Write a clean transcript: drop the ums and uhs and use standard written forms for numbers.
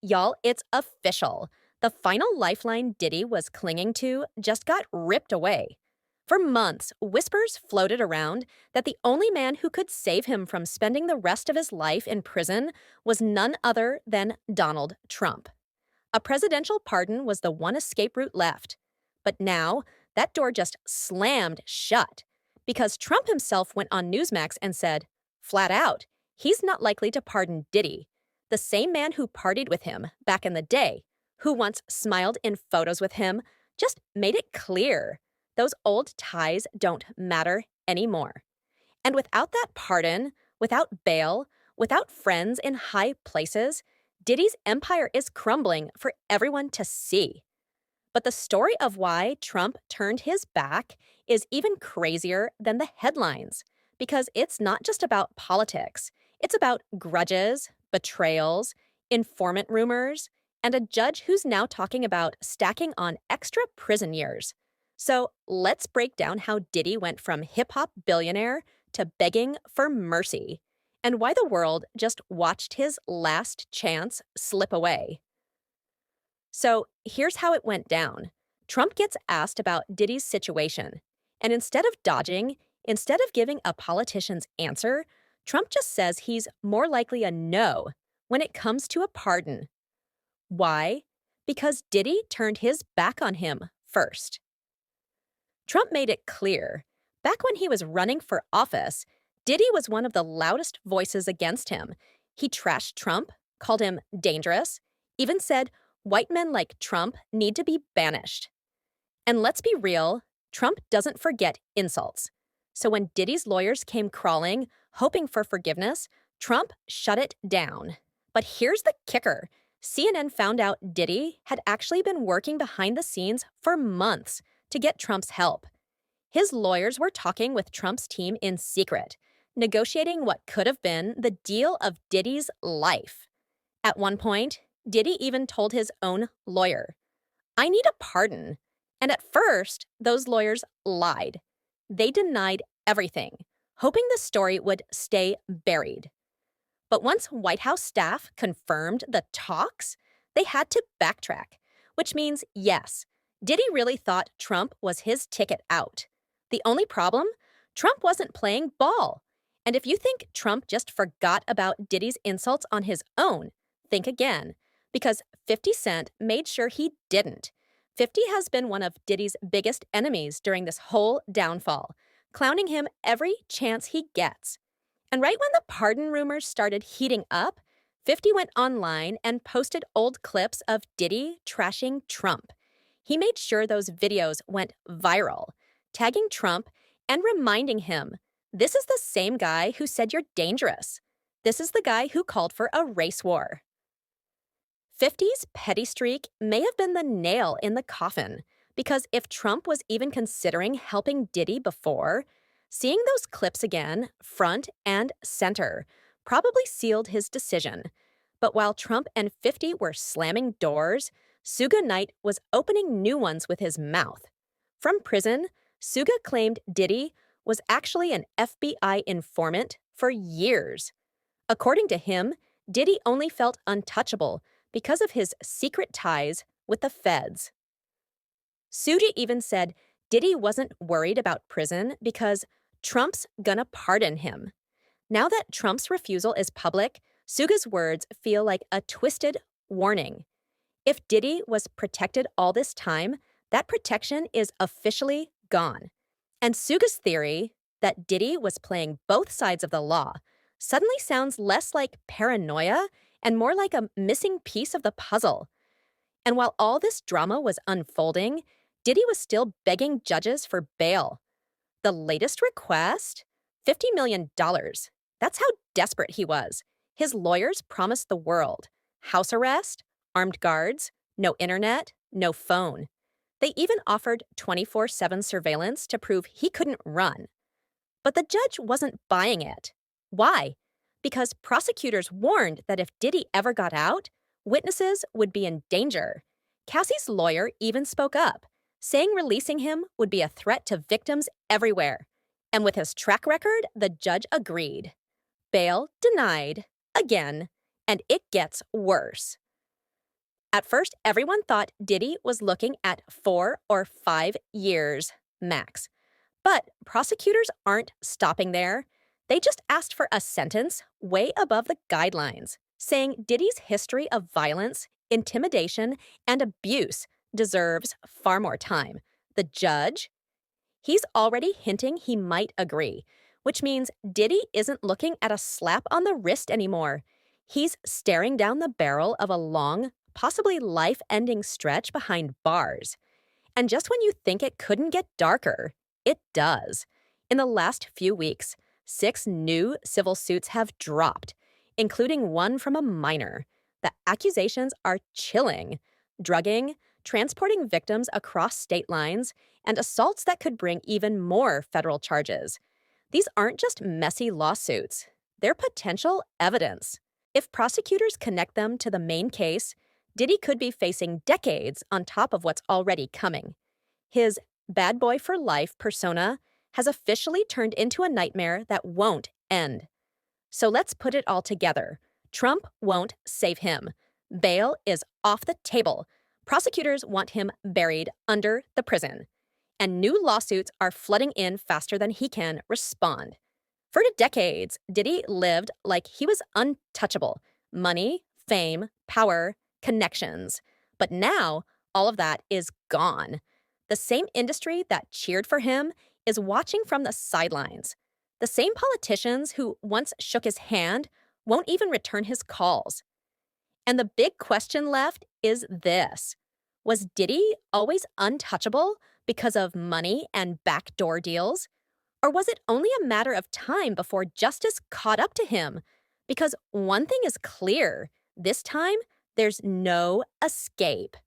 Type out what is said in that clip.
Y'all, it's official. The final lifeline Diddy was clinging to just got ripped away. For months, whispers floated around that the only man who could save him from spending the rest of his life in prison was none other than Donald Trump. A presidential pardon was the one escape route left. But now, that door just slammed shut because Trump himself went on Newsmax and said, flat out, he's not likely to pardon Diddy, the same man who partied with him back in the day, who once smiled in photos with him, just made it clear those old ties don't matter anymore. And without that pardon, without bail, without friends in high places, Diddy's empire is crumbling for everyone to see. But the story of why Trump turned his back is even crazier than the headlines, because it's not just about politics. It's about grudges, betrayals, informant rumors, and a judge who's now talking about stacking on extra prison years. So let's break down how Diddy went from hip-hop billionaire to begging for mercy, and why the world just watched his last chance slip away. So here's how it went down. Trump gets asked about Diddy's situation, and instead of dodging, instead of giving a politician's answer, Trump just says he's more likely a no when it comes to a pardon. Why? Because Diddy turned his back on him first. Trump made it clear. Back when he was running for office, Diddy was one of the loudest voices against him. He trashed Trump, called him dangerous, even said white men like Trump need to be banished. And let's be real, Trump doesn't forget insults. So when Diddy's lawyers came crawling, hoping for forgiveness, Trump shut it down. But here's the kicker. CNN found out Diddy had actually been working behind the scenes for months to get Trump's help. His lawyers were talking with Trump's team in secret, negotiating what could have been the deal of Diddy's life. At one point, Diddy even told his own lawyer, I need a pardon. And at first, those lawyers lied. They denied everything, hoping the story would stay buried. But once White House staff confirmed the talks, they had to backtrack, which means yes, Diddy really thought Trump was his ticket out. The only problem? Trump wasn't playing ball. And if you think Trump just forgot about Diddy's insults on his own, think again, because 50 Cent made sure he didn't. 50 has been one of Diddy's biggest enemies during this whole downfall, clowning him every chance he gets. And right when the pardon rumors started heating up, 50 went online and posted old clips of Diddy trashing Trump. He made sure those videos went viral, tagging Trump and reminding him, this is the same guy who said you're dangerous. This is the guy who called for a race war. 50's petty streak may have been the nail in the coffin, because if Trump was even considering helping Diddy before, seeing those clips again, front and center, probably sealed his decision. But while Trump and 50 were slamming doors, Suge Knight was opening new ones with his mouth. From prison, Suge claimed Diddy was actually an FBI informant for years. According to him, Diddy only felt untouchable because of his secret ties with the feds. Suge even said Diddy wasn't worried about prison because Trump's gonna pardon him. Now that Trump's refusal is public, Suge's words feel like a twisted warning. If Diddy was protected all this time, that protection is officially gone. And Suge's theory that Diddy was playing both sides of the law suddenly sounds less like paranoia and more like a missing piece of the puzzle. And while all this drama was unfolding, Diddy was still begging judges for bail. The latest request? $50 million. That's how desperate he was. His lawyers promised the world house arrest, armed guards, no internet, no phone. They even offered 24/7 surveillance to prove he couldn't run. But the judge wasn't buying it. Why? Because prosecutors warned that if Diddy ever got out, witnesses would be in danger. Cassie's lawyer even spoke up, saying releasing him would be a threat to victims everywhere. And with his track record, the judge agreed. Bail denied, again, and it gets worse. At first, everyone thought Diddy was looking at 4 or 5 years max. But prosecutors aren't stopping there. They just asked for a sentence way above the guidelines, saying Diddy's history of violence, intimidation, and abuse deserves far more time. The judge, he's already hinting he might agree, which means Diddy isn't looking at a slap on the wrist anymore. He's staring down the barrel of a long, possibly life ending stretch behind bars. And just when you think it couldn't get darker, it does. In the last few weeks, 6 new civil suits have dropped, including one from a minor. The accusations are chilling: drugging, transporting victims across state lines, and assaults that could bring even more federal charges. These aren't just messy lawsuits, they're potential evidence. If prosecutors connect them to the main case, Diddy could be facing decades on top of what's already coming. His bad boy for life persona has officially turned into a nightmare that won't end. So let's put it all together. Trump won't save him. Bail is off the table. Prosecutors want him buried under the prison. And new lawsuits are flooding in faster than he can respond. For decades, Diddy lived like he was untouchable: money, fame, power, connections. But now, all of that is gone. The same industry that cheered for him is watching from the sidelines. The same politicians who once shook his hand won't even return his calls. And the big question left is this: was Diddy always untouchable because of money and backdoor deals? Or was it only a matter of time before justice caught up to him? Because one thing is clear: this time, there's no escape.